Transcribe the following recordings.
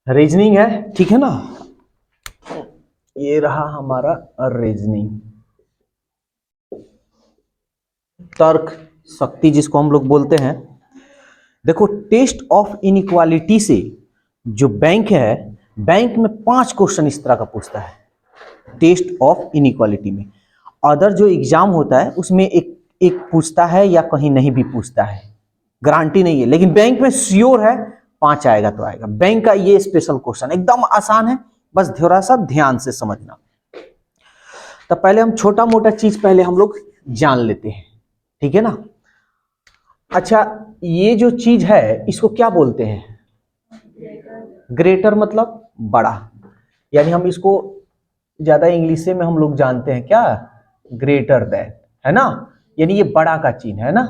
Reasoning है, ठीक है ना। ये रहा हमारा रीजनिंग, तर्क शक्ति जिसको हम लोग बोलते हैं। देखो, टेस्ट ऑफ इनइक्वालिटी से जो बैंक है, बैंक में 5 क्वेश्चन इस तरह का पूछता है टेस्ट ऑफ इनइक्वालिटी में। अदर जो एग्जाम होता है उसमें एक एक पूछता है या कहीं नहीं भी पूछता है, गारंटी नहीं है, लेकिन बैंक में श्योर है 5 आएगा तो आएगा। बैंक का ये स्पेशल क्वेश्चन एकदम आसान है, बस थोड़ा सा ध्यान से समझना। तो पहले हम छोटा मोटा चीज पहले हम लोग जान लेते हैं, ठीक है ना। अच्छा, ये जो चीज है इसको क्या बोलते हैं? ग्रेटर मतलब बड़ा, यानी हम इसको ज्यादा इंग्लिश में हम लोग जानते हैं क्या, ग्रेटर देन, है ना। यानी ये बड़ा का चिन्ह है ना,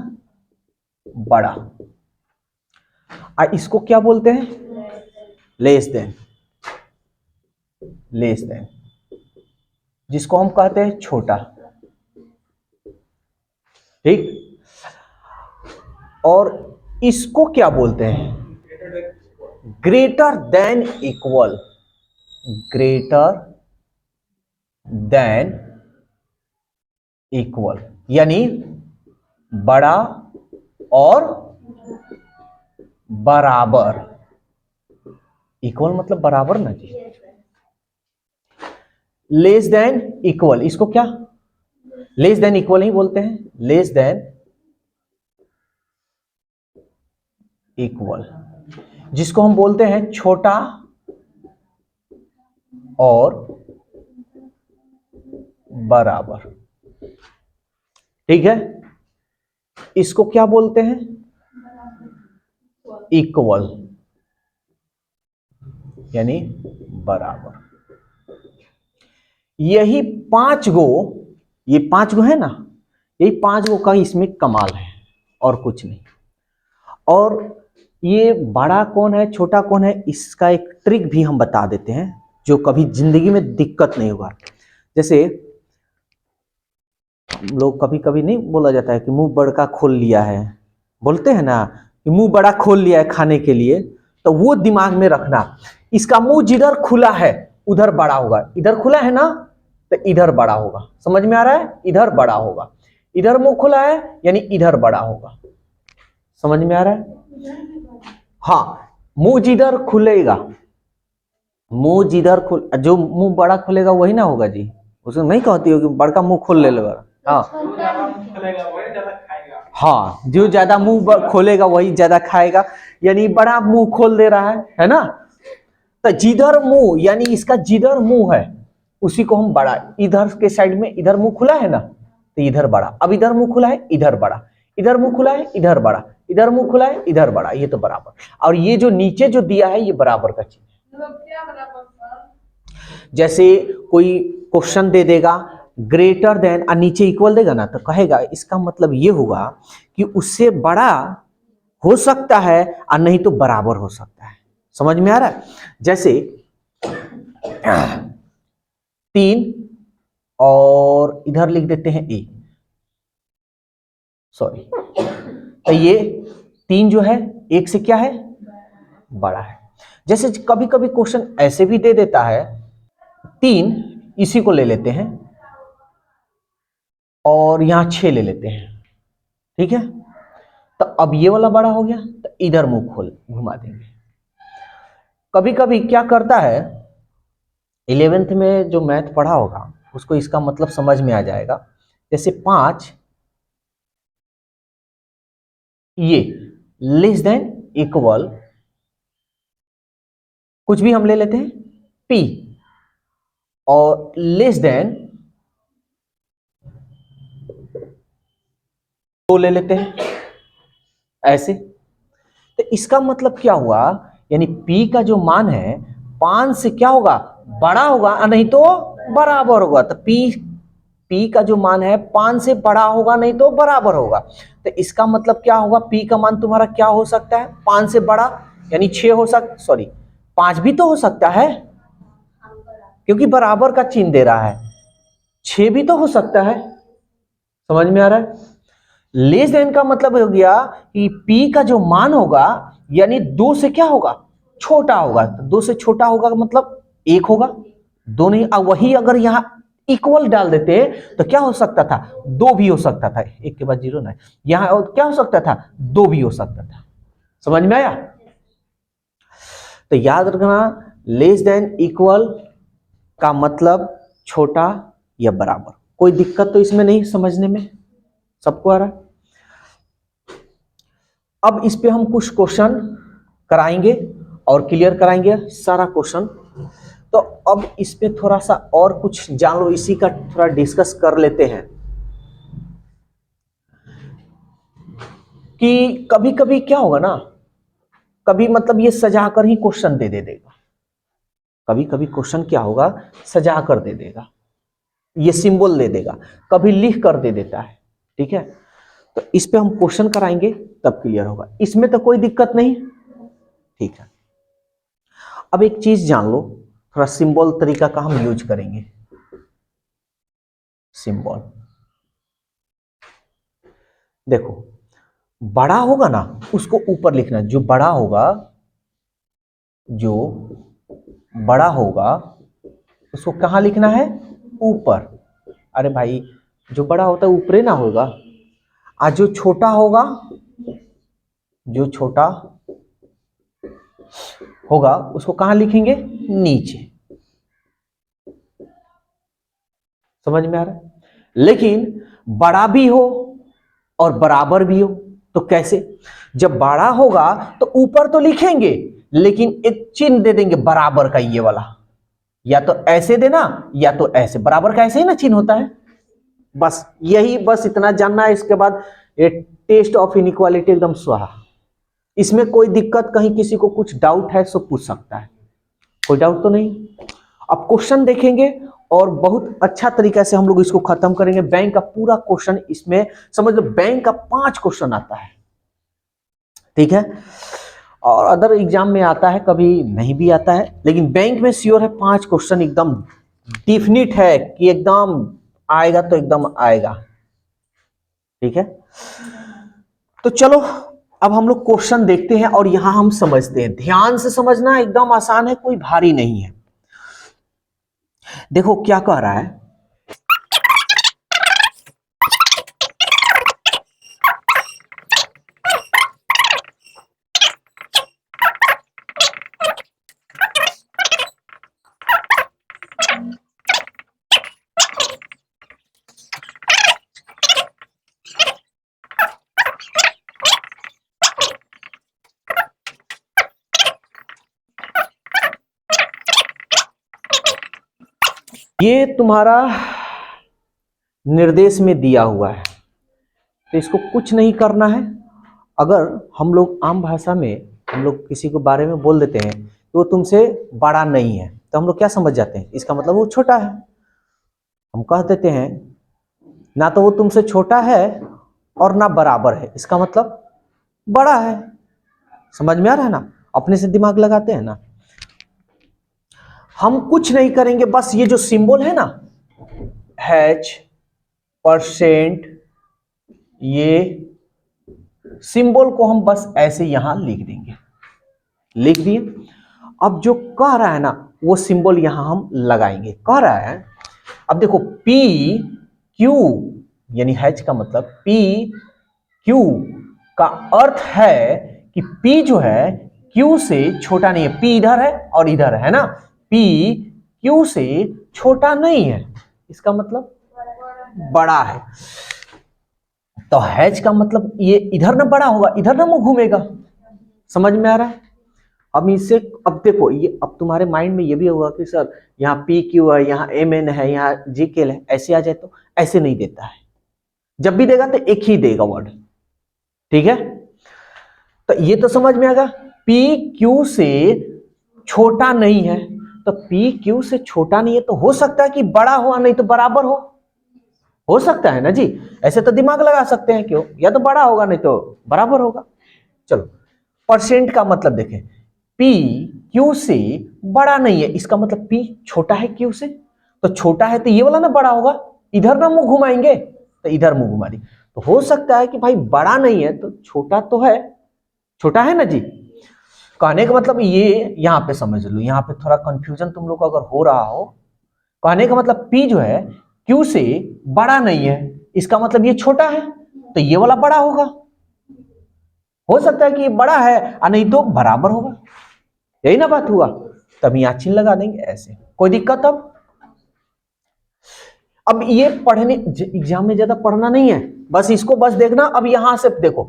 बड़ा। और इसको क्या बोलते हैं? लेस देन, लेस देन, जिसको हम कहते हैं छोटा, ठीक। और इसको क्या बोलते हैं? Greater than equal, greater than equal, यानी बड़ा और बराबर। इक्वल मतलब बराबर ना जी। लेस देन इक्वल, इसको क्या लेस देन इक्वल नहीं बोलते हैं, लेस देन इक्वल, जिसको हम बोलते हैं छोटा और बराबर, ठीक है। इसको क्या बोलते हैं? इक्वल, यानी बराबर। यही 5 गो, ये 5 गो है ना, यही 5 गो का इसमें कमाल है और कुछ नहीं। और ये बड़ा कौन है छोटा कौन है, इसका एक ट्रिक भी हम बता देते हैं जो कभी जिंदगी में दिक्कत नहीं होगा। जैसे लोग कभी कभी नहीं बोला जाता है कि मुंह बड़ा खोल लिया है, बोलते हैं ना कि मुंह बड़ा खोल लिया है खाने के लिए, तो वो दिमाग में रखना, इसका मुंह जिधर खुला है उधर बड़ा होगा, इधर खुला है ना तो इधर बड़ा होगा। समझ में आ रहा है? इधर बड़ा होगा, इधर मुंह खुला है यानी इधर बड़ा होगा। समझ में आ रहा है? हाँ, मुंह जिधर खुलेगा, मुंह जिधर खुल, जो मुंह बड़ा खुलेगा वही ना होगा जी। उसको नहीं कहती हो कि बड़का मुंह खोल ले लेगा। हाँ हाँ, जो ज्यादा मुंह खोलेगा वही ज्यादा खाएगा, यानी बड़ा मुंह खोल दे रहा है ना। तो जिधर मुंह, यानी इसका जिधर मुंह है उसी को हम बड़ा, इधर के साइड में इधर मुंह खुला है ना तो इधर बड़ा, अब इधर मुंह खुला है इधर बड़ा, इधर मुंह खुला है इधर बड़ा, इधर मुंह खुला है इधर बड़ा, ये तो बराबर। और ये जो नीचे जो दिया है ये बराबर का चिन्ह है। जैसे कोई क्वेश्चन दे देगा ग्रेटर देन और नीचे इक्वल देगा ना, तो कहेगा इसका मतलब ये होगा कि उससे बड़ा हो सकता है और नहीं तो बराबर हो सकता है। समझ में आ रहा है? जैसे 3 और इधर लिख देते हैं ए, सॉरी, तो ये 3 जो है 1 से क्या है, बड़ा है। जैसे कभी कभी क्वेश्चन ऐसे भी दे देता है 3, इसी को ले लेते हैं और यहां 6 ले लेते हैं, ठीक है। तो अब ये वाला बड़ा हो गया तो इधर मुंह खोल घुमा देंगे। कभी कभी क्या करता है, 11th में जो मैथ पढ़ा होगा उसको इसका मतलब समझ में आ जाएगा। जैसे 5, ये लेस देन इक्वल, कुछ भी हम ले लेते हैं P, और लेस देन 2 ले लेते हैं ऐसे। तो इसका मतलब क्या हुआ, यानी P का जो मान है 5 से क्या होगा, बड़ा होगा नहीं तो बराबर होगा। तो P का जो मान है 5 से बड़ा होगा नहीं तो बराबर होगा। तो इसका मतलब क्या होगा, P का मान तुम्हारा क्या हो सकता है, 5 से बड़ा, यानी 6 हो सकता, सॉरी 5 भी तो हो सकता है क्योंकि बराबर का चिन्ह दे रहा है, 6 भी तो हो सकता है। समझ में आ रहा है? लेस देन का मतलब हो गया कि P का जो मान होगा यानी 2 से क्या होगा, छोटा होगा, तो 2 से छोटा होगा मतलब 1 होगा, 2 नहीं। वही अगर यहाँ इक्वल डाल देते तो क्या हो सकता था, 2 भी हो सकता था, 1 के बाद 0 ना, यहाँ क्या हो सकता था, 2 भी हो सकता था। समझ में आया? तो याद रखना, लेस देन इक्वल का मतलब छोटा या बराबर। कोई दिक्कत तो इसमें नहीं समझने में, सबको आ रहा है? अब इस पे हम कुछ क्वेश्चन कराएंगे और क्लियर कराएंगे सारा क्वेश्चन। तो अब इस पे थोड़ा सा और कुछ जान लो, इसी का थोड़ा डिस्कस कर लेते हैं कि कभी कभी क्या होगा ना, कभी मतलब ये सजा कर ही क्वेश्चन दे देगा, कभी कभी क्वेश्चन क्या होगा, सजा कर दे देगा, ये सिंबल दे देगा, कभी लिख कर दे देता है। ठीक है, तो इस पे हम क्वेश्चन कराएंगे तब क्लियर होगा, इसमें तो कोई दिक्कत नहीं। ठीक है, अब एक चीज जान लो, थोड़ा सिंबल तरीका का हम यूज करेंगे। सिंबल देखो, बड़ा होगा ना उसको ऊपर लिखना, जो बड़ा होगा, जो बड़ा होगा उसको कहां लिखना है, ऊपर। अरे भाई, जो बड़ा होता है ऊपर ना होगा, आज जो छोटा होगा, जो छोटा होगा उसको कहां लिखेंगे, नीचे। समझ में आ रहा है? लेकिन बड़ा भी हो और बराबर भी हो तो कैसे, जब बड़ा होगा तो ऊपर तो लिखेंगे, लेकिन एक चिन्ह दे देंगे बराबर का, ये वाला, या तो ऐसे देना या तो ऐसे, बराबर का ऐसे ही ना चिन्ह होता है। बस यही, बस इतना जानना है। इसके बाद ये टेस्ट ऑफ इनइक्वालिटी एकदम स्वाहा, इसमें कोई दिक्कत, कहीं किसी को कुछ डाउट है सो पूछ सकता है, कोई डाउट तो नहीं। अब क्वेश्चन देखेंगे और बहुत अच्छा तरीका से हम लोग इसको खत्म करेंगे। बैंक का पूरा क्वेश्चन इसमें समझ लो, बैंक का 5 क्वेश्चन आता है। ठीक है, और अदर एग्जाम में आता है, कभी नहीं भी आता है, लेकिन बैंक में श्योर है 5 क्वेश्चन एकदम डिफिनिट है कि एकदम आएगा तो एकदम आएगा। ठीक है, तो चलो अब हम लोग क्वेश्चन देखते हैं और यहां हम समझते हैं। ध्यान से समझना, एकदम आसान है, कोई भारी नहीं है। देखो क्या कह रहा है, ये तुम्हारा निर्देश में दिया हुआ है, तो इसको कुछ नहीं करना है। अगर हम लोग आम भाषा में हम लोग किसी को बारे में बोल देते हैं कि वो तुमसे बड़ा नहीं है, तो हम लोग क्या समझ जाते हैं, इसका मतलब वो छोटा है। हम कह देते हैं ना तो वो तुमसे छोटा है और ना बराबर है, इसका मतलब बड़ा है। समझ में आ रहा है ना? अपने से दिमाग लगाते हैं ना। हम कुछ नहीं करेंगे, बस ये जो सिंबल है ना, हैच, परसेंट, ये सिंबल को हम बस ऐसे यहां लिख देंगे, लिख दिए। अब जो कह रहा है ना वो सिंबल यहां हम लगाएंगे। कह रहा है, अब देखो पी क्यू, यानी हैच का मतलब पी क्यू का अर्थ है कि पी जो है क्यू से छोटा नहीं है। पी इधर है और इधर है ना, पी क्यू से छोटा नहीं है, इसका मतलब बड़ा है। तो हैच का मतलब ये इधर ना बड़ा होगा, इधर ना मुंह घूमेगा। समझ में आ रहा है? अब इससे, अब देखो ये, अब तुम्हारे माइंड में ये भी होगा कि सर यहाँ पी क्यू है, यहाँ एम एन है, यहाँ जी के है, ऐसे आ जाए तो ऐसे नहीं देता है। जब भी देगा तो एक ही देगा वर्ड। ठीक है, तो ये तो समझ में आएगा। पी क्यू से छोटा नहीं है, तो पी क्यू से छोटा नहीं है तो हो सकता है कि बड़ा हो, नहीं तो बराबर हो सकता है ना जी। ऐसे तो दिमाग लगा सकते हैं, क्यों, या तो बड़ा होगा नहीं तो बराबर होगा। चलो, परसेंट का मतलब देखें, P Q से बड़ा नहीं है, इसका मतलब P छोटा है Q से, तो छोटा है तो ये वाला ना बड़ा होगा, इधर ना मुंह घुमाएंगे तो इधर मुंह घुमा दी। तो हो सकता है कि भाई बड़ा नहीं है तो छोटा तो है, छोटा है ना जी। कहने का मतलब ये यहां पे समझ लो, यहां पे थोड़ा कंफ्यूजन तुम लोग को अगर हो रहा हो, कहने का मतलब P जो है Q से बड़ा नहीं है, इसका मतलब ये छोटा है, तो ये वाला बड़ा होगा। हो सकता है कि ये बड़ा है और नहीं तो बराबर होगा, यही ना बात हुआ। तब यहां चिन्ह लगा देंगे ऐसे, कोई दिक्कत? अब ये पढ़ने एग्जाम में ज्यादा पढ़ना नहीं है, बस इसको बस देखना। अब यहां से देखो,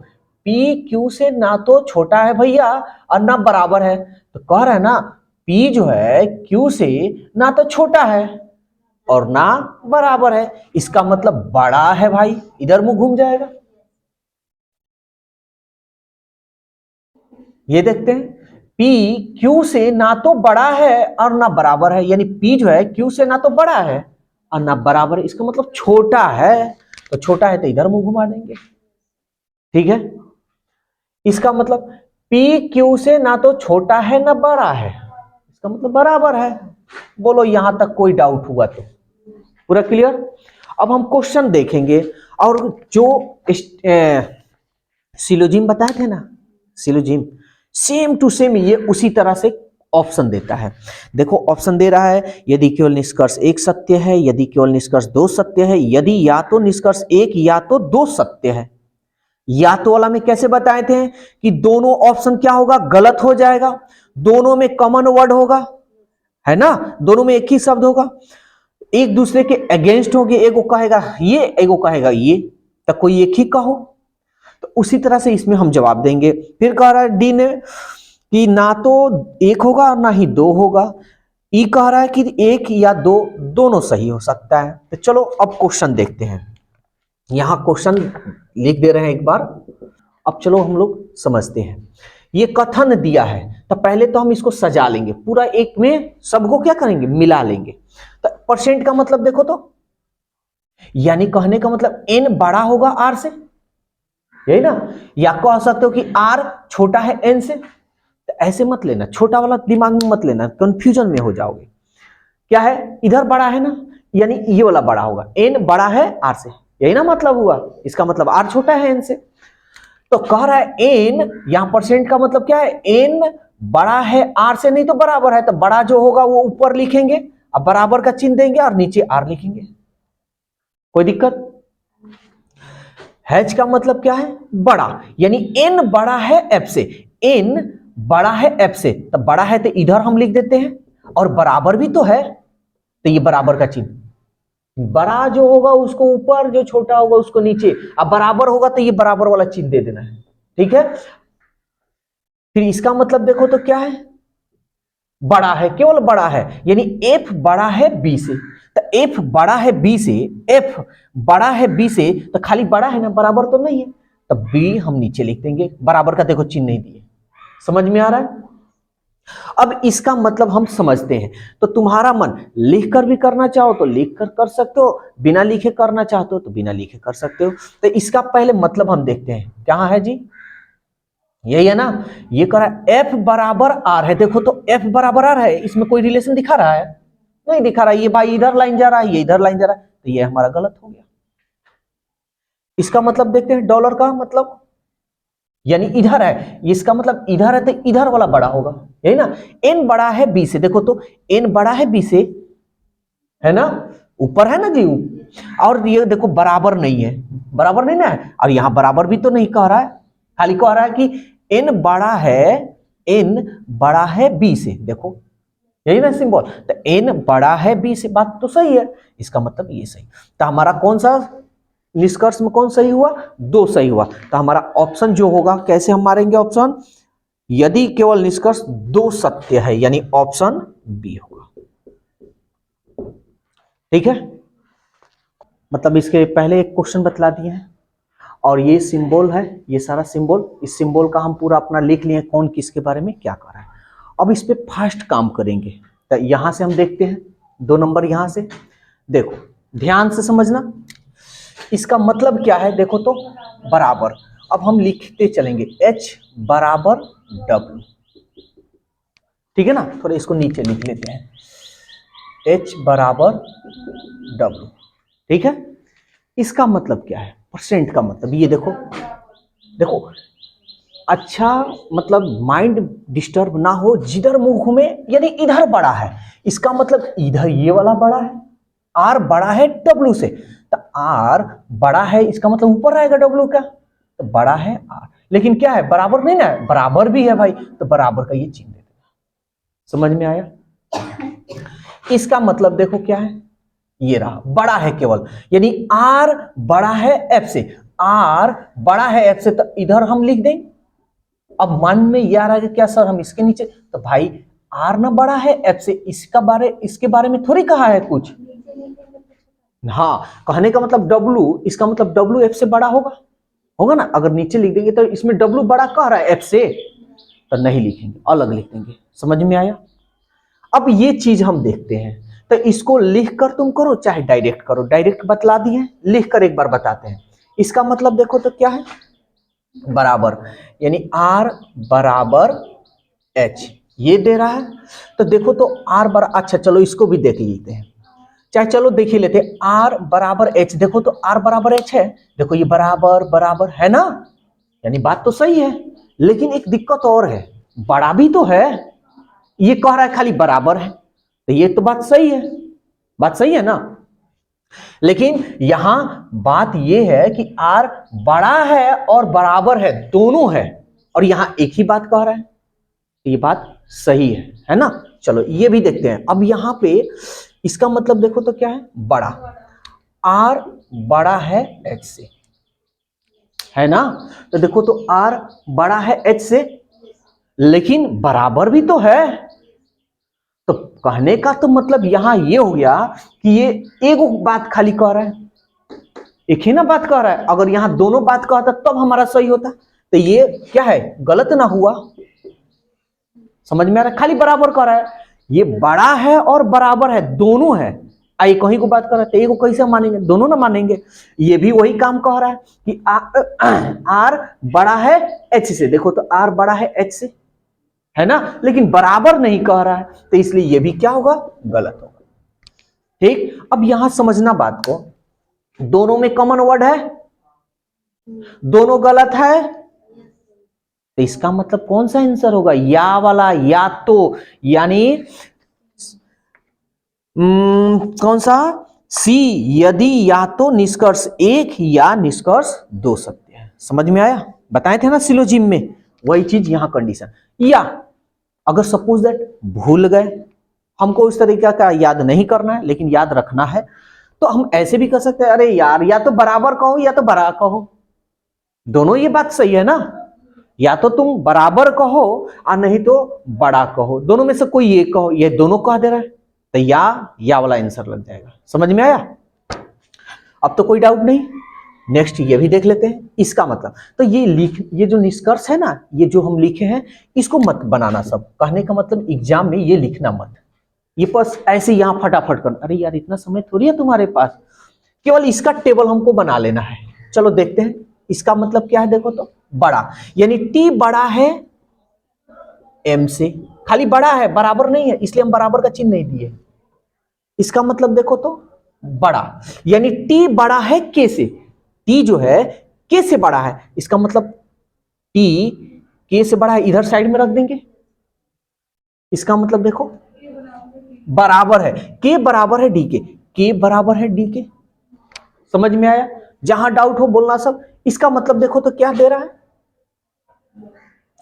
पी क्यू से ना तो छोटा है भैया और ना बराबर है, तो कह रहा है ना पी जो है क्यू से ना तो छोटा है और ना बराबर है, इसका मतलब बड़ा है भाई, इधर मुंह घूम जाएगा। ये देखते हैं, P Q से ना तो बड़ा है और ना बराबर है, यानी P जो है Q से ना तो बड़ा है और ना बराबर है, इसका मतलब छोटा है। तो छोटा है तो इधर मुंह घुमा देंगे, ठीक है। इसका मतलब P Q से ना तो छोटा है ना बड़ा है, इसका मतलब बराबर है। बोलो यहां तक कोई डाउट हुआ तो पूरा क्लियर। अब हम क्वेश्चन देखेंगे, और जो सिलोजिम बताए थे ना, सिलोजिम सेम टू सेम ये उसी तरह से ऑप्शन देता है। देखो ऑप्शन दे रहा है, यदि केवल निष्कर्ष एक सत्य है, यदि केवल निष्कर्ष दो सत्य है, यदि या तो निष्कर्ष एक या तो दो सत्य है। या तो वाला में कैसे बताए थे कि दोनों ऑप्शन क्या होगा, गलत हो जाएगा, दोनों में कॉमन वर्ड होगा, है ना, दोनों में एक ही शब्द होगा, एक दूसरे के अगेंस्ट होंगे, एगो कहेगा ये एगो कहेगा ये, तो कोई एक ही कहो। तो उसी तरह से इसमें हम जवाब देंगे। फिर कह रहा है डी ने कि ना तो एक होगा और ना ही दो होगा। ई कह रहा है कि एक या दो दोनों सही हो सकता है। तो चलो अब क्वेश्चन देखते हैं, यहां क्वेश्चन लिख दे रहे हैं एक बार। अब चलो हम लोग समझते हैं, ये कथन दिया है तो पहले तो हम इसको सजा लेंगे, पूरा एक में सबको क्या करेंगे, मिला लेंगे। तो परसेंट का मतलब देखो तो, यानी कहने का मतलब n बड़ा होगा r से, यही ना। या कह सकते हो कि r छोटा है n से, तो ऐसे मत लेना, छोटा वाला दिमाग में मत लेना, कंफ्यूजन में हो जाओगे। क्या है, इधर बड़ा है ना, यानी ये वाला बड़ा होगा, n बड़ा है r से, यही ना मतलब हुआ, इसका मतलब r छोटा है n से। तो कह रहा है n, यहां परसेंट का मतलब क्या है, n बड़ा है r से नहीं तो बराबर है, तो बड़ा जो होगा वो ऊपर लिखेंगे, अब बराबर का चिन्ह देंगे और नीचे r लिखेंगे, कोई दिक्कत? हैच का मतलब क्या है, बड़ा, यानी n बड़ा है f से, n बड़ा है f से, तो बड़ा है तो इधर हम लिख देते हैं, और बराबर भी तो है, तो ये बराबर का चिन्ह, बड़ा जो होगा उसको ऊपर, जो छोटा होगा उसको नीचे, अब बराबर होगा तो ये बराबर वाला चिन्ह दे देना है, ठीक है। फिर इसका मतलब देखो तो क्या है, बड़ा है, केवल बड़ा है, यानी f बड़ा है b से, तो f बड़ा है b से, f बड़ा है b से, तो खाली बड़ा है ना, बराबर तो नहीं है, तो b हम नीचे लिख देंगे, बराबर का देखो चिन्ह नहीं दिए, समझ में आ रहा है। अब इसका मतलब हम समझते हैं, तो तुम्हारा मन लिखकर भी करना चाहो तो लिखकर कर सकते हो, बिना लिखे करना चाहते हो तो बिना लिखे कर सकते हो। तो इसका पहले मतलब हम देखते हैं, क्या है जी, यही है ना। ये कह रहा है F बराबर R है, देखो तो F बराबर R है, इसमें कोई रिलेशन दिखा रहा है, नहीं दिखा रहा है, ये भाई इधर लाइन जा रहा है, ये इधर लाइन जा रहा है, तो ये हमारा गलत हो गया। इसका मतलब देखते हैं, डॉलर का मतलब यानी इधर है, इसका मतलब इधर है तो इधर वाला बड़ा होगा, यही ना। n बड़ा है b से, देखो तो n बड़ा है b से, है ना, ऊपर है ना जी, और ये देखो बराबर नहीं है, बराबर नहीं ना है, और यहां बराबर भी तो नहीं कह रहा है, खाली कह रहा है कि n बड़ा है, n बड़ा है b से, देखो यही ना सिंबल, तो n बड़ा है b से, बात तो सही है, इसका मतलब ये सही। तो हमारा कौन सा निष्कर्ष में कौन सही हुआ, दो सही हुआ। तो हमारा ऑप्शन जो होगा, कैसे हम मारेंगे ऑप्शन, यदि केवल निष्कर्ष दो सत्य है, यानी ऑप्शन बी होगा, ठीक है। मतलब इसके पहले एक क्वेश्चन बतला दिए हैं, और ये सिंबल है, ये सारा सिंबल, इस सिंबल का हम पूरा अपना लिख लिए कौन किसके बारे में क्या कर रहा है। अब इस पे फास्ट काम करेंगे, तो यहां से हम देखते हैं, 2 नंबर यहां से देखो, ध्यान से समझना, इसका मतलब क्या है देखो तो, बराबर। अब हम लिखते चलेंगे H बराबर W, ठीक है ना, थोड़ा इसको नीचे लिख लेते हैं, H बराबर W, ठीक है। इसका मतलब क्या है, परसेंट का मतलब ये देखो, देखो अच्छा मतलब माइंड डिस्टर्ब ना हो, जिधर मुंह घूमे यानी इधर बड़ा है, इसका मतलब इधर ये वाला बड़ा है, आर बड़ा है डब्लू से, तो आर बड़ा है इसका मतलब ऊपर रहेगा डब्लू का, तो बड़ा है आर, लेकिन क्या है बराबर नहीं ना, बराबर भी है भाई, तो बराबर का ये चिन्ह दे देगा। समझ में आया? इसका मतलब देखो क्या है, ये रहा बड़ा है केवल, यानी आर बड़ा है एफ से, आर बड़ा है एफ से, तो इधर हम लिख देंगे। अब मन में ये आ रहा है कि क्या सर हम इसके नीचे, तो भाई आर ना बड़ा है एफ से, इसके बारे में थोड़ी कहा है कुछ। हाँ, कहने का मतलब डब्लू, इसका मतलब डब्लू एफ से बड़ा होगा, होगा ना। अगर नीचे लिख देंगे तो इसमें डब्लू बड़ा कह रहा है एफ से, तो नहीं लिखेंगे, अलग लिख देंगे। समझ में आया? अब ये चीज हम देखते हैं, तो इसको लिख कर तुम करो चाहे डायरेक्ट करो, डायरेक्ट बतला दिए, लिख कर एक बार बताते हैं। इसका मतलब देखो तो क्या है, बराबर, यानी आर बराबर एच, ये दे रहा है। तो देखो तो आर बराबर, अच्छा चलो इसको भी देख लेते हैं, चाहे चलो देख ही लेते हैं। आर बराबर एच, देखो तो आर बराबर एच है, देखो ये बराबर बराबर है ना, यानी बात तो सही है, लेकिन एक दिक्कत और है, बड़ा भी तो है, ये कह रहा है खाली बराबर है, तो ये तो बात सही है, बात सही है ना। लेकिन यहां बात यह है कि आर बड़ा है और बराबर है, दोनों है, और यहां एक ही बात कह रहा है, तो ये बात सही है ना। चलो ये भी देखते हैं। अब यहां पे इसका मतलब देखो तो क्या है, बड़ा, आर बड़ा है एच से, है ना। तो देखो तो आर बड़ा है एच से, लेकिन बराबर भी तो है, तो कहने का तो मतलब यहां ये हो गया कि ये एक बात खाली कह रहा है, एक ही ना बात कह रहा है। अगर यहां दोनों बात कहता तब हमारा सही होता, तो ये क्या है, गलत ना हुआ। समझ में आ रहा है? खाली बराबर कह रहा है, ये बड़ा है और बराबर है, दोनों है। आई कहीं को बात कर रहा है, एक को कैसे मानेंगे, दोनों ना मानेंगे। ये भी वही काम कह रहा है कि आर बड़ा है एच से, देखो तो आर बड़ा है एच से, है ना, लेकिन बराबर नहीं कह रहा है, तो इसलिए ये भी क्या होगा, गलत होगा। ठीक, अब यहां समझना बात को, दोनों में कॉमन वर्ड है, दोनों गलत है, तो इसका मतलब कौन सा आंसर होगा, या वाला, या तो, यानी कौन सा, सी, यदि या तो निष्कर्ष एक या निष्कर्ष दो सत्य है। समझ में आया? बताए थे ना सिलोजिम में, वही चीज यहां कंडीशन। या अगर सपोज दैट भूल गए, हमको इस तरीके का याद नहीं करना है लेकिन याद रखना है, तो हम ऐसे भी कर सकते हैं, अरे यार या तो बराबर कहो या तो बड़ा कहो, दोनों ये बात सही है ना, या तो तुम बराबर कहो और नहीं तो बड़ा कहो, दोनों में से कोई एक कहो, ये दोनों कह दे रहा है, तो या वाला आंसर लग जाएगा। समझ में आया? अब तो कोई डाउट नहीं। नेक्स्ट ये भी देख लेते हैं, इसका मतलब, तो ये जो निष्कर्ष है ना, ये जो हम लिखे हैं, इसको मत बनाना सब, कहने का मतलब एग्जाम में ये लिखना मत, ये बस ऐसे यहां फटाफट करना, अरे यार इतना समय थोड़ी है तुम्हारे पास, केवल इसका टेबल हमको बना लेना है। चलो देखते हैं, इसका मतलब क्या है, देखो तो बड़ा, यानी टी बड़ा है एम से, खाली बड़ा है, बराबर नहीं है, इसलिए हम बराबर का चिन्ह नहीं दिए। इसका मतलब देखो तो बड़ा, यानी टी बड़ा है के से, टी जो है के से बड़ा है, इसका मतलब टी के से बड़ा है, इधर साइड में रख देंगे। इसका मतलब देखो बराबर है, के बराबर है डी के बराबर है डी के। समझ में आया? जहां डाउट हो बोलना सब। इसका मतलब देखो तो क्या दे रहा है,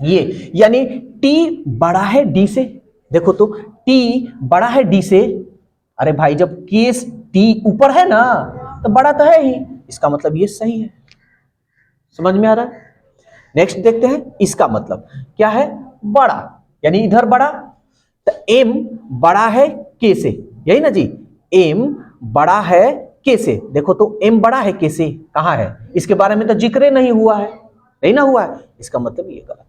ये यानी टी बड़ा है डी से, देखो तो टी बड़ा है डी से, अरे भाई जब केस टी ऊपर है ना तो बड़ा तो है ही, इसका मतलब ये सही है। समझ में आ रहा है? नेक्स्ट देखते हैं, इसका मतलब क्या है, बड़ा, यानी इधर बड़ा, तो एम बड़ा है के से, यही ना जी, एम बड़ा है के से, देखो तो एम बड़ा है के से, कहां है, इसके बारे में तो जिक्र नहीं हुआ है, नहीं ना हुआ है, इसका मतलब ये गलत।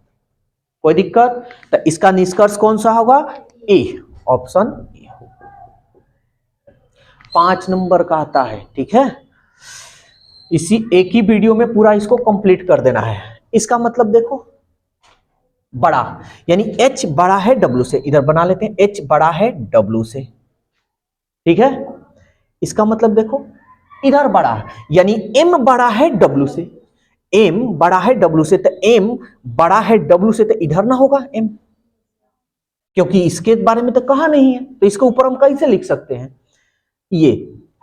कोई दिक्कत? तो इसका निष्कर्ष कौन सा होगा, ए, ऑप्शन ए। 5 नंबर का आता है, ठीक है। इसी एक ही वीडियो में पूरा इसको कंप्लीट कर देना है। इसका मतलब देखो बड़ा, यानी H बड़ा है W से, इधर बना लेते हैं, H बड़ा है W से, ठीक है। इसका मतलब देखो इधर बड़ा है, यानी M बड़ा है W से, m बड़ा है w से, तो m बड़ा है w से, तो इधर ना होगा m, क्योंकि इसके बारे में तो कहा नहीं है, तो इसके ऊपर हम कैसे लिख सकते हैं, ये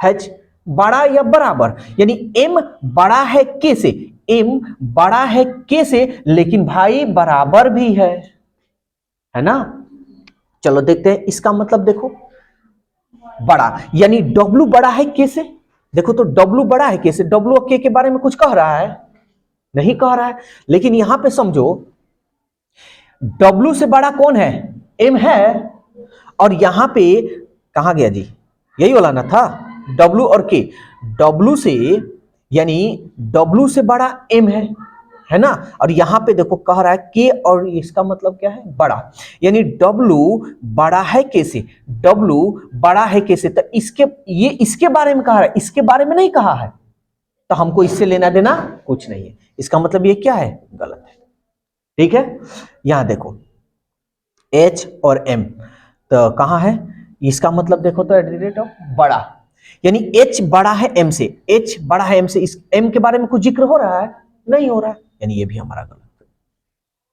h बड़ा या बराबर, यानी m बड़ा है k से, m बड़ा है k से, लेकिन भाई बराबर भी है ना। चलो देखते हैं इसका मतलब, देखो बड़ा यानी w बड़ा है k से, देखो तो w बड़ा है k से, w और k के बारे में कुछ कह रहा है, नहीं कह रहा है, लेकिन यहां पे समझो w से बड़ा कौन है, m है, और यहां पे कहां गया जी, यही वाला ना था, w और k, w से यानी w से बड़ा m है ना, और यहां पे देखो कह रहा है k, और इसका मतलब क्या है, बड़ा, यानी w बड़ा है k से, w बड़ा है k से, तो ये इसके बारे में कहा है, इसके बारे में नहीं कहा है, तो हमको इससे लेना देना कुछ नहीं है, इसका मतलब ये क्या है, गलत है। ठीक है, यहां देखो h और m, तो कहां है, इसका मतलब देखो तो एट बड़ा, यानी h बड़ा है m से, h बड़ा है m से, इस m के बारे में कुछ जिक्र हो रहा है, नहीं हो रहा है, यानी ये भी हमारा गलत है।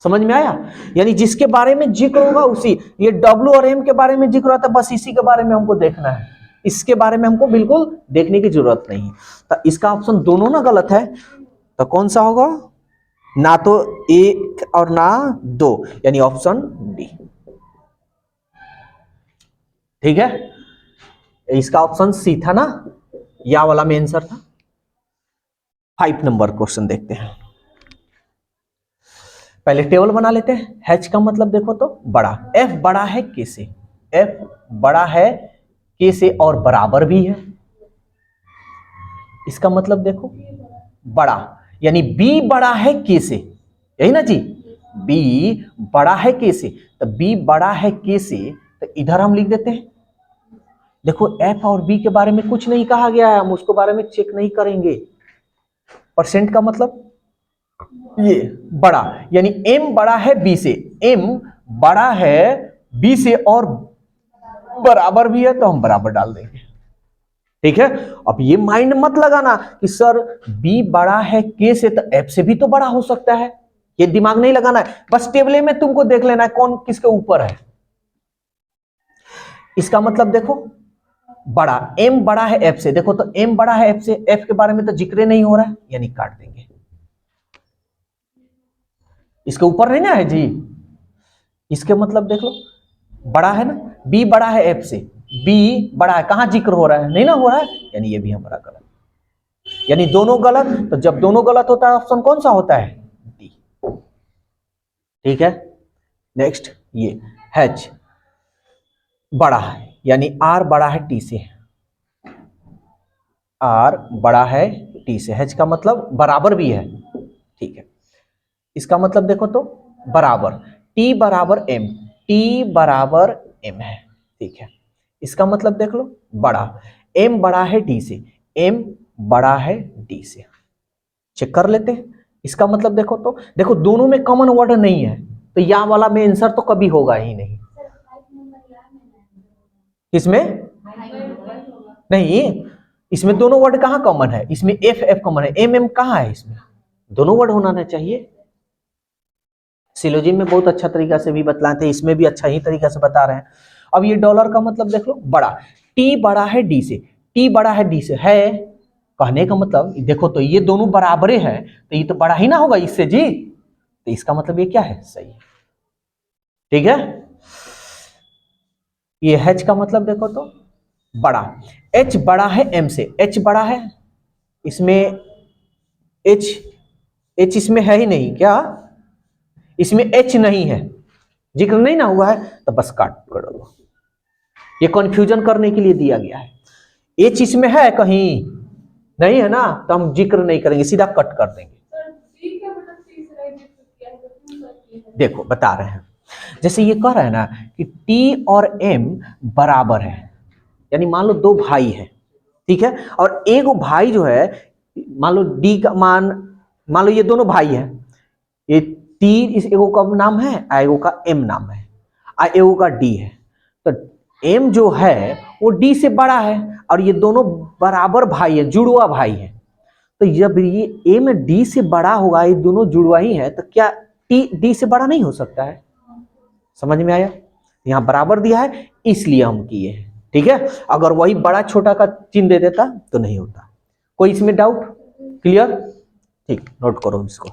समझ में आया, यानी जिसके बारे में जिक्र होगा उसी, ये w और m के बारे में जिक्र होता है, बस इसी के बारे में हमको देखना है, इसके बारे में हमको बिल्कुल देखने की जरूरत नहीं है, तो इसका ऑप्शन दोनों ना गलत है, तो कौन सा होगा, ना तो एक और ना दो, यानी ऑप्शन डी। ठीक है, इसका ऑप्शन सी था ना, या वाला में आंसर था। 5 नंबर क्वेश्चन देखते हैं, पहले टेबल बना लेते हैं। h का मतलब देखो तो बड़ा, f बड़ा है k से, f बड़ा है k से और बराबर भी है, इसका मतलब देखो बड़ा, यानी b बड़ा है k से, यही ना जी, b बड़ा है k से, तो b बड़ा है k से, तो इधर हम लिख देते हैं, देखो f और b के बारे में कुछ नहीं कहा गया है, हम उसके बारे में चेक नहीं करेंगे, परसेंट का मतलब ये बड़ा, यानी m बड़ा है b से, m बड़ा है b से और बराबर भी है, तो हम बराबर डाल देंगे। ठीक है, अब ये माइंड मत लगाना कि सर b बड़ा है k से, तो f से भी तो बड़ा हो सकता है, ये दिमाग नहीं लगाना है, बस टेबल में तुमको देख लेना है कौन किसके ऊपर है। इसका मतलब देखो बड़ा, m बड़ा है f से, देखो तो m बड़ा है f से, f के बारे में तो जिक्र नहीं हो रहा है, यानी काट देंगे, इसके ऊपर नहीं ना है जी, इसके मतलब देख लो बड़ा है ना, b बड़ा है f से, b बड़ा है, कहां जिक्र हो रहा है, नहीं ना हो रहा है, यानी ये भी हमारा गलत, यानी दोनों गलत, तो जब दोनों गलत होता है ऑप्शन कौन सा होता है, डी। ठीक है, नेक्स्ट ये h बड़ा है, यानी r बड़ा है t से, r बड़ा है t से, h का मतलब बराबर भी है। ठीक है, इसका मतलब देखो तो बराबर, t बराबर m, t बराबर m है। ठीक है, इसका मतलब देख लो बड़ा, m बड़ा है d से, m बड़ा है d से, चेक कर लेते हैं। इसका मतलब देखो तो, देखो दोनों में कॉमन वर्ड नहीं है, तो या वाला में आंसर तो कभी होगा ही नहीं। इसमें नहीं, इसमें दोनों वर्ड कहां कॉमन है, इसमें एफ एफ कॉमन है, एम एम कहां है, इसमें दोनों वर्ड होना चाहिए। सिलोजी में बहुत अच्छा तरीका से भी बतलाए थे, इसमें भी अच्छा ही तरीका से बता रहे हैं। अब ये डॉलर का मतलब देख लो बड़ा, टी बड़ा है डी से, टी बड़ा है डी से, है कहने का मतलब देखो तो ये दोनों बराबरे हैं, तो ये तो बड़ा ही ना होगा इससे जी, तो इसका मतलब ये क्या है, सही है। ठीक है, ये h का मतलब देखो तो बड़ा, h बड़ा है m से, h बड़ा है, इसमें h इसमें है ही नहीं क्या, इसमें h नहीं है, जिक्र नहीं ना हुआ है, तो बस काट कर दो, ये कंफ्यूजन करने के लिए दिया गया है। h इसमें है कहीं नहीं है ना, तो हम जिक्र नहीं करेंगे, सीधा कट कर देंगे। देखो बता रहे हैं, जैसे ये कह रहा है ना कि t और m बराबर है, यानी मान लो दो भाई है, ठीक है, और एक भाई जो है, मान लो d का मान लो ये दोनों भाई है, ये t इस एगो का नाम है, एगो का m नाम है, एगो का d है, तो m जो है वो d से बड़ा है, और ये दोनों बराबर भाई है, जुड़वा भाई है, तो जब ये ए में डी से बड़ा होगा, ये दोनों जुड़वा ही है, तो क्या टी डी से बड़ा नहीं हो सकता है? समझ में आया? यहाँ बराबर दिया है इसलिए हम किए हैं, ठीक है। अगर वही बड़ा छोटा का चिन्ह दे देता तो नहीं होता। कोई इसमें डाउट? क्लियर? ठीक, नोट करो इसको।